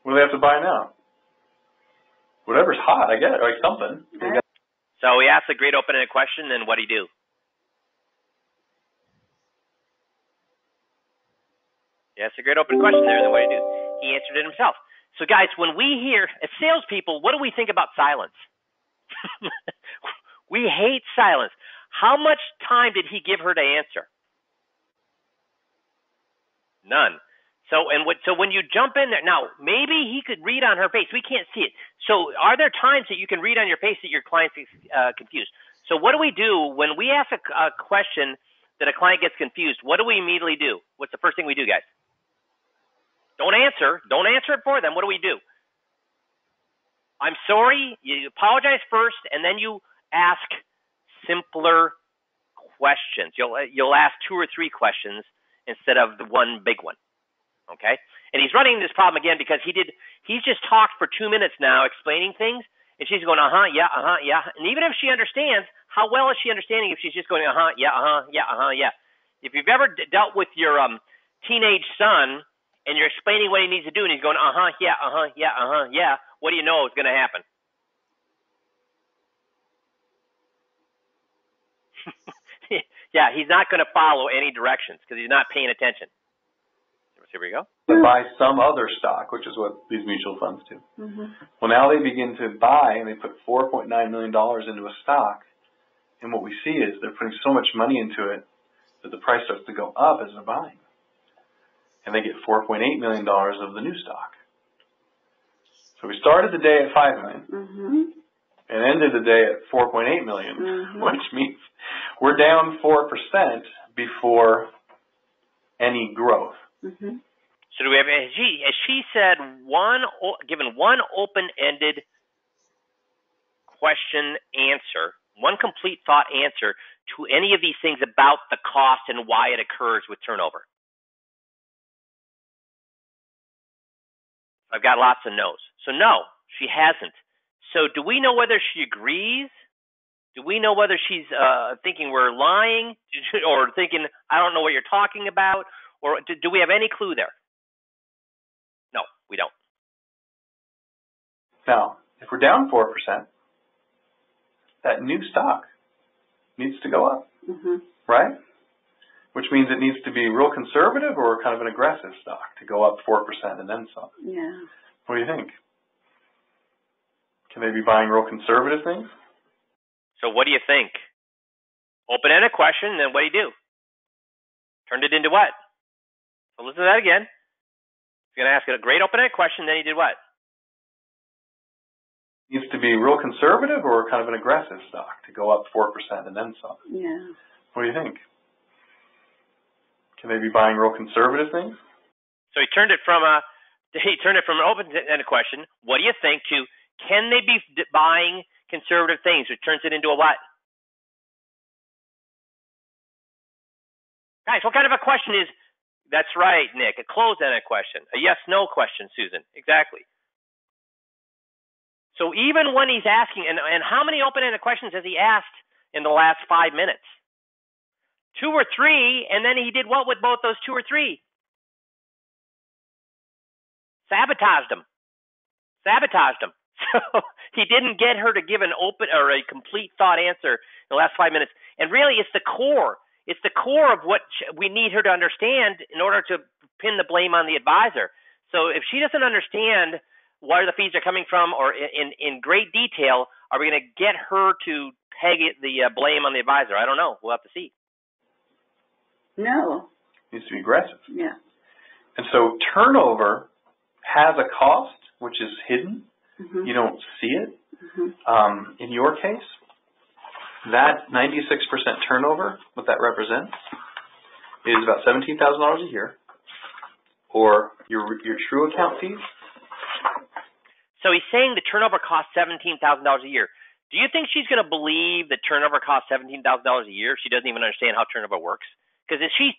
what do they have to buy now? Whatever's hot, I guess, or something. Right. So he asked a great open-ended question, and what do you do? He asked a great open question there, and then what do you do? He answered it himself. So guys, when we hear, as salespeople, what do we think about silence? We hate silence. How much time did he give her to answer? None. So when you jump in there, now maybe he could read on her face. We can't see it. So are there times that you can read on your face that your client's confused? So what do we do when we ask a question that a client gets confused? What do we immediately do? What's the first thing we do, guys? Don't answer. Don't answer it for them. What do we do? I'm sorry. You apologize first, and then you ask simpler questions. You'll ask 2 or 3 questions instead of the one big one. Okay? And he's running this problem again because he's just talked for 2 minutes now explaining things, and she's going, yeah. And even if she understands, how well is she understanding if she's just going, yeah. If you've ever dealt with your teenage son and you're explaining what he needs to do and he's going, yeah, what do you know is going to happen? Yeah, he's not going to follow any directions because he's not paying attention. Here we go. To buy some other stock, which is what these mutual funds do. Well, now they begin to buy, and they put $4.9 million into a stock, and what we see is they're putting so much money into it that the price starts to go up as they're buying. And they get $4.8 million of the new stock. So we started the day at $5 million and ended the day at $4.8 million, which means we're down 4% before any growth. So do we have? As she said, given one open-ended question answer, one complete thought answer to any of these things about the cost and why it occurs with turnover? I've got lots of no's. So no, she hasn't. So do we know whether she agrees? Do we know whether she's thinking we're lying or thinking, I don't know what you're talking about? Or do we have any clue there? No, we don't. Now, if we're down 4%, that new stock needs to go up, right? which means it needs to be real conservative or kind of an aggressive stock to go up 4% and then some. Yeah. What do you think? Can they be buying real conservative things? So what do you think? Open-ended question, then what do you do? Turned it into what? So listen to that again. He's going to ask a great open-ended question, then he did what? Needs to be real conservative or kind of an aggressive stock to go up 4% and then some. Yeah. What do you think? Can they be buying real conservative things? So he turned it from an open-ended question, what do you think, to can they be buying conservative things, which turns it into a what? Guys, what kind of a question is? That's right, Nick. A closed-ended question. A yes/no question, Susan. Exactly. So even when he's asking, and how many open-ended questions has he asked in the last 5 minutes? 2 or 3, and then he did what with both those 2 or 3? Sabotaged them. So he didn't get her to give an open or a complete thought answer in the last 5 minutes. And really, it's the core. It's the core of what we need her to understand in order to pin the blame on the advisor. So if she doesn't understand where the fees are coming from, or in great detail, are we going to get her to peg the blame on the advisor? I don't know. We'll have to see. No. Needs to be aggressive. Yeah. And so turnover has a cost, which is hidden. Mm-hmm. You don't see it. Mm-hmm. In your case, that 96% turnover, what that represents, is about $17,000 a year, or your true account fees. So he's saying the turnover costs $17,000 a year. Do you think she's going to believe that turnover costs $17,000 a year if she doesn't even understand how turnover works? Because does she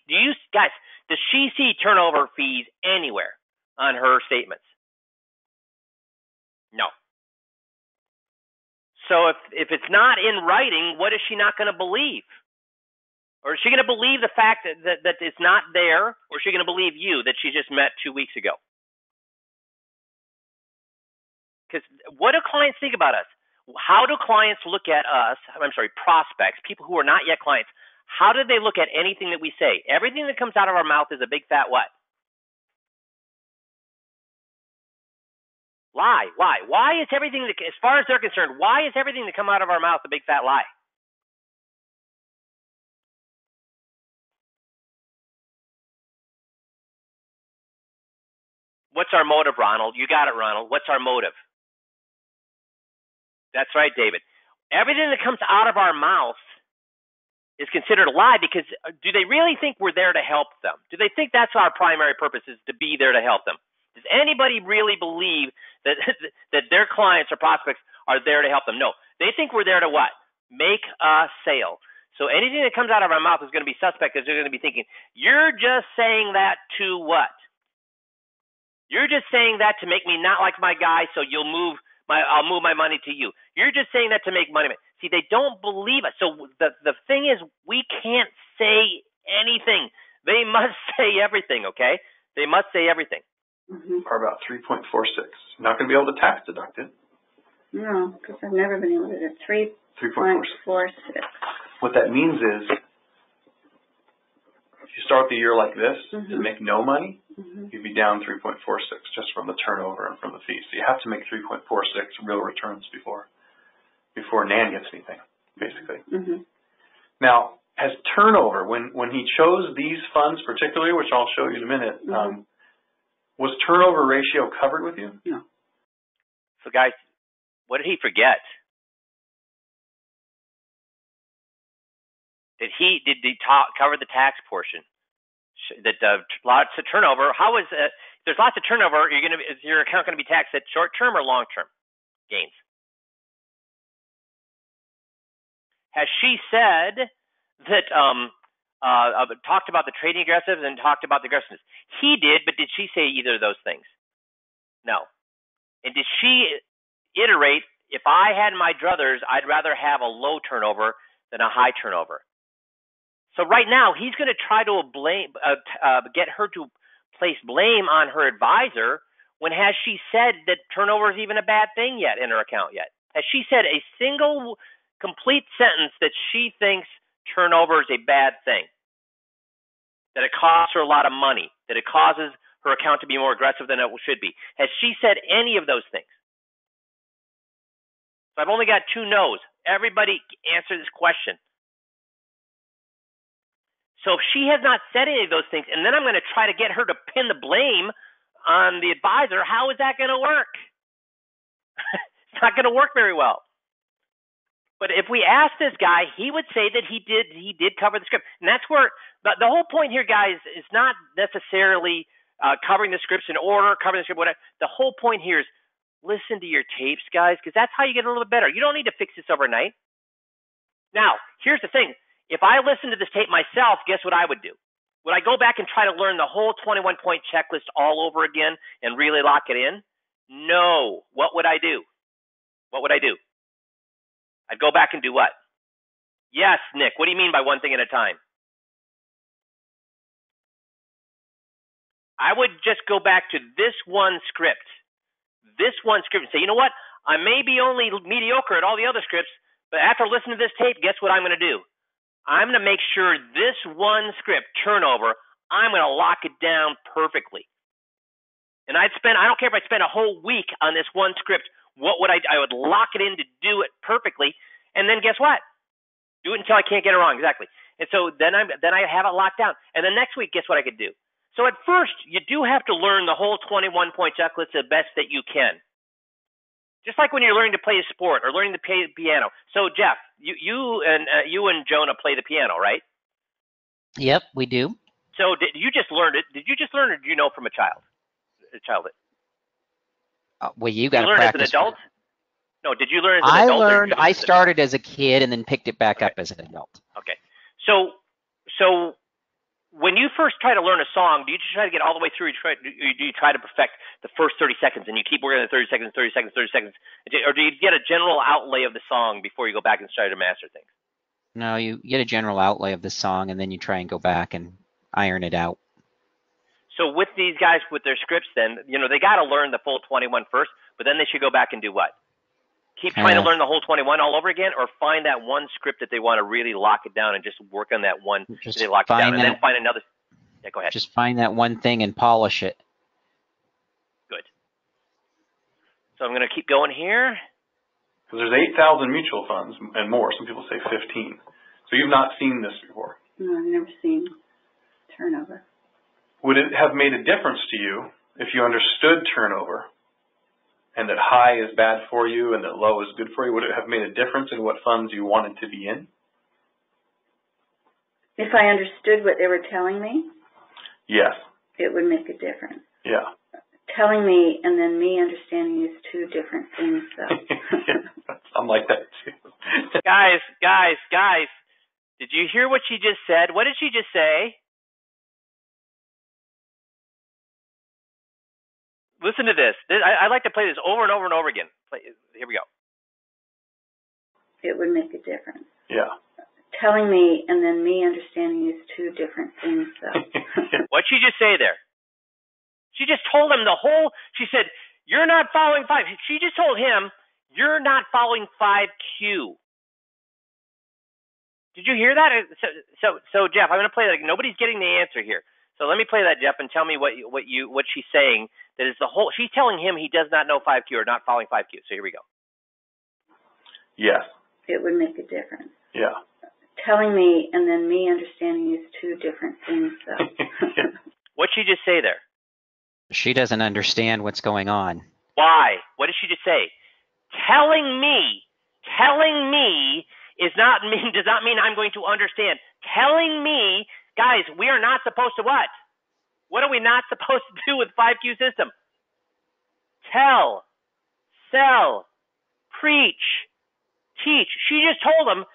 see turnover fees anywhere on her statements? No. So if it's not in writing, what is she not going to believe? Or is she going to believe the fact that it's not there, or is she going to believe you that she just met 2 weeks ago? Because what do clients think about us? How do clients look at us? Prospects, people who are not yet clients. How do they look at anything that we say? Everything that comes out of our mouth is a big fat what? Lie. Why? Why is everything that, as far as they're concerned, why is everything that comes out of our mouth a big fat lie? What's our motive, Ronald? You got it, Ronald. What's our motive? That's right, David. Everything that comes out of our mouth is considered a lie, because do they really think we're there to help them? Do they think that's our primary purpose, is to be there to help them? Does anybody really believe that their clients or prospects are there to help them? No. They think we're there to what? Make a sale. So anything that comes out of our mouth is going to be suspect, because they're going to be thinking, you're just saying that to what? You're just saying that to make me not like my guy, so I'll move my money to you. You're just saying that to make money. See, they don't believe us. So the thing is, we can't say anything. They must say everything, okay? They must say everything. Mm-hmm. Or about 3.46. You're not going to be able to tax deduct it. No, because I've never been able to do 3.46. What that means is, if you start the year like this mm-hmm. and make no money, mm-hmm. you'd be down 3.46 just from the turnover and from the fees. So you have to make 3.46 real returns before Nan gets anything, basically. Mm-hmm. Now, as turnover, when he chose these funds particularly, which I'll show you in a minute, mm-hmm. Was turnover ratio covered with you? No. So, guys, what did he forget? Did he cover the tax portion? That lots of turnover. How is if there's lots of turnover? Is your account going to be taxed at short term or long term gains? Has she said that talked about the trading aggressives and talked about the aggressiveness? He did, but did she say either of those things? No. And did she iterate, if I had my druthers, I'd rather have a low turnover than a high turnover? So right now, he's going to try to get her to place blame on her advisor, when has she said that turnover is even a bad thing yet in her account yet? Has she said a single complete sentence that she thinks turnover is a bad thing? that it costs her a lot of money, that it causes her account to be more aggressive than it should be? Has she said any of those things? So I've only got 2 no's. Everybody answer this question. So if she has not said any of those things, and then I'm going to try to get her to pin the blame on the advisor, how is that going to work? It's not going to work very well. But if we ask this guy, he would say that he did cover the script. And that's where the whole point here, guys, is not necessarily covering the scripts in order, covering the script, whatever. The whole point here is listen to your tapes, guys, because that's how you get a little bit better. You don't need to fix this overnight. Now, here's the thing. If I listened to this tape myself, guess what I would do? Would I go back and try to learn the whole 21-point checklist all over again and really lock it in? No. What would I do? What would I do? I'd go back and do what? Yes, Nick. What do you mean by one thing at a time? I would just go back to this one script. This one script and say, you know what? I may be only mediocre at all the other scripts, but after listening to this tape, guess what I'm going to do? I'm going to make sure this one script, turnover, I'm going to lock it down perfectly. And I don't care if I spend a whole week on this one script, what would I would lock it in to do it perfectly. And then guess what? Do it until I can't get it wrong. Exactly. And so then I have it locked down. And then next week, guess what I could do? So at first, you do have to learn the whole 21-point checklist the best that you can. Just like when you're learning to play a sport or learning to play the piano. So Jeff, you and Jonah play the piano, right? Yep, we do. So did you just learn it? Did you just learn, or did you know from a childhood? Well, you got to practice. As an adult? No, did you learn as an adult? I started as a kid and then picked it back up as an adult. Okay. So when you first try to learn a song, do you just try to get all the way through? Do you try to perfect the first 30 seconds and you keep working on the 30 seconds, 30 seconds, 30 seconds? Or do you get a general outlay of the song before you go back and start to master things? No, you get a general outlay of the song and then you try and go back and iron it out. So with these guys, with their scripts then, they got to learn the full 21 first, but then they should go back and do what? Keep trying to learn the whole 21 all over again, or find that one script that they want to really lock it down and just work on that one. Just they lock it down, and then find another. Yeah, go ahead. Just find that one thing and polish it. Good. So I'm going to keep going here. Because there's 8,000 mutual funds and more. Some people say 15. So you've not seen this before. No, I've never seen turnover. Would it have made a difference to you if you understood turnover, and that high is bad for you and that low is good for you? Would it have made a difference in what funds you wanted to be in? If I understood what they were telling me? Yes. It would make a difference. Yeah. Telling me and then me understanding is 2 different things, though. I'm like that, too. Guys, did you hear what she just said? What did she just say? Listen to this. I like to play this over and over and over again. Here we go. It would make a difference. Yeah. Telling me and then me understanding is 2 different things, though. What'd she just say there? She just told him she said, you're not following 5. She just told him, you're not following 5Q. Did you hear that? So Jeff, I'm going to play that. Nobody's getting the answer here. So let me play that, Jeff, and tell me what she's saying. That is she's telling him he does not know 5Q or not following 5Q. So here we go. Yes. It would make a difference. Yeah. Telling me and then me understanding is 2 different things, though. What'd she just say there? She doesn't understand what's going on. Why? What did she just say? Telling me does not mean I'm going to understand. Telling me, guys, we are not supposed to what? What are we not supposed to do with 5Q system? Tell, sell, preach, teach. She just told him,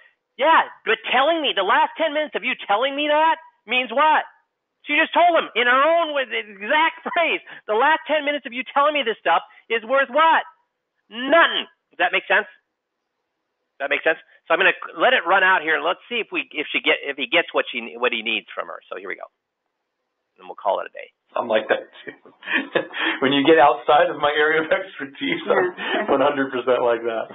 yeah, but telling me, the last 10 minutes of you telling me that means what? She just told him in her own exact phrase, the last 10 minutes of you telling me this stuff is worth what? Nothing. Does that make sense? That makes sense? So I'm going to let it run out here, and let's see if he gets what he needs from her. So here we go. And we'll call it a day. I'm like that too. When you get outside of my area of expertise, I'm 100% like that.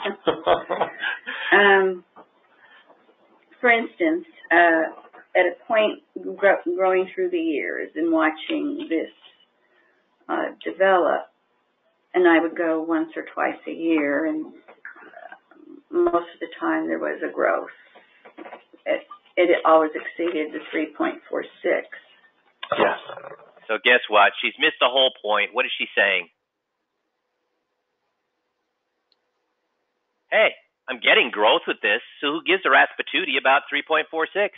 For instance, at a point growing through the years and watching this develop, and I would go once or twice a year, and most of the time there was a growth. It always exceeded the 3.46. Yes. So guess what? She's missed the whole point. What is she saying? Hey, I'm getting growth with this, so who gives a rat's patootie about 3.46?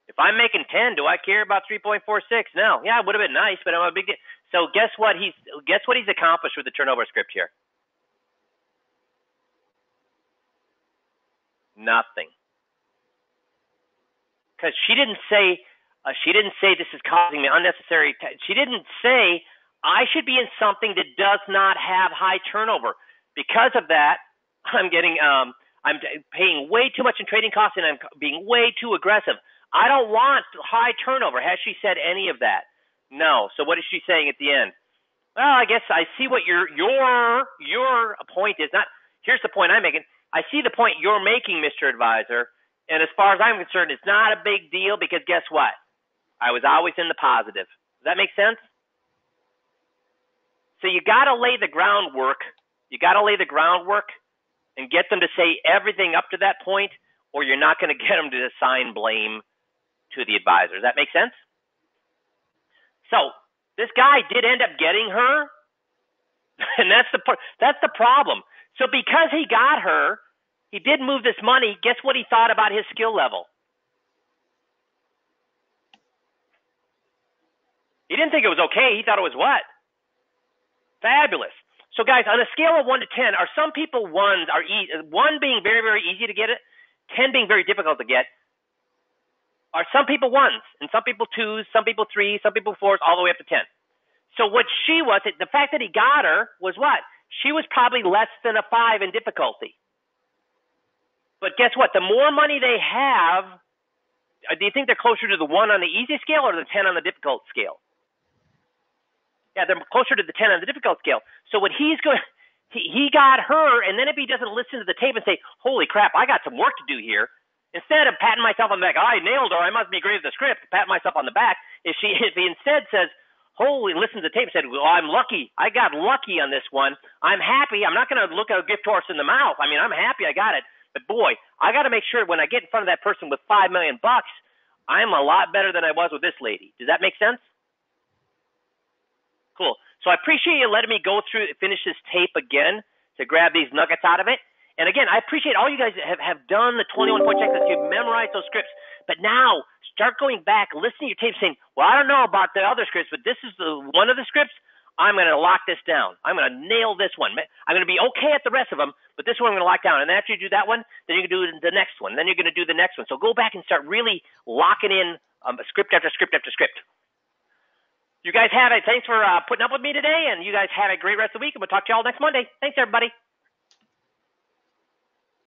If I'm making 10, do I care about 3.46? No. Yeah, it would have been nice, but I'm a big deal. So guess what he's accomplished with the turnover script here? Nothing. Because she didn't say this is causing me unnecessary. She didn't say I should be in something that does not have high turnover. Because of that, I'm paying way too much in trading costs, and I'm being way too aggressive. I don't want high turnover. Has she said any of that? No. So what is she saying at the end? Well, I guess I see what your point is. Not here's the point I'm making. I see the point you're making, Mr. Advisor. And as far as I'm concerned, it's not a big deal because guess what? I was always in the positive. Does that make sense? So you got to lay the groundwork. You got to lay the groundwork and get them to say everything up to that point, or you're not going to get them to assign blame to the advisor. Does that make sense? So this guy did end up getting her, and that's the problem. So because he got her, he did move this money. Guess what he thought about his skill level? He didn't think it was okay. He thought it was what? Fabulous. So guys, on a scale of 1 to 10, are some people ones are 1 being very, very easy to get it, 10 being very difficult to get? Are some people 1s and some people 2s, some people 3s, some people 4s, all the way up to 10? So what she was, the fact that he got her was what? She was probably less than a 5 in difficulty. But guess what? The more money they have, do you think they're closer to the 1 on the easy scale or the 10 on the difficult scale? Yeah, they're closer to the 10 on the difficult scale. So what he's going, he got her, and then if he doesn't listen to the tape and say, holy crap, I got some work to do here, instead of patting myself on the back, I nailed her, I must be great at the script, pat myself on the back, if he instead says, holy, listen to the tape and said, well, I'm lucky, I got lucky on this one, I'm happy, I'm not going to look a gift horse in the mouth, I mean, I'm happy I got it. But boy, I got to make sure when I get in front of that person with $5 million, I'm a lot better than I was with this lady. Does that make sense? Cool. So I appreciate you letting me go through, finish this tape again to grab these nuggets out of it. And again, I appreciate all you guys that have done the 21-point checklist. You've memorized those scripts. But now start going back, listening to your tape saying, well, I don't know about the other scripts, but this is one of the scripts. I'm going to lock this down. I'm going to nail this one. I'm going to be okay at the rest of them, but this one I'm going to lock down. And after you do that one, then you can do the next one. Then you're going to do the next one. So go back and start really locking in script after script after script. You guys have it. Thanks for putting up with me today, and you guys have a great rest of the week, and we'll talk to you all next Monday. Thanks, everybody.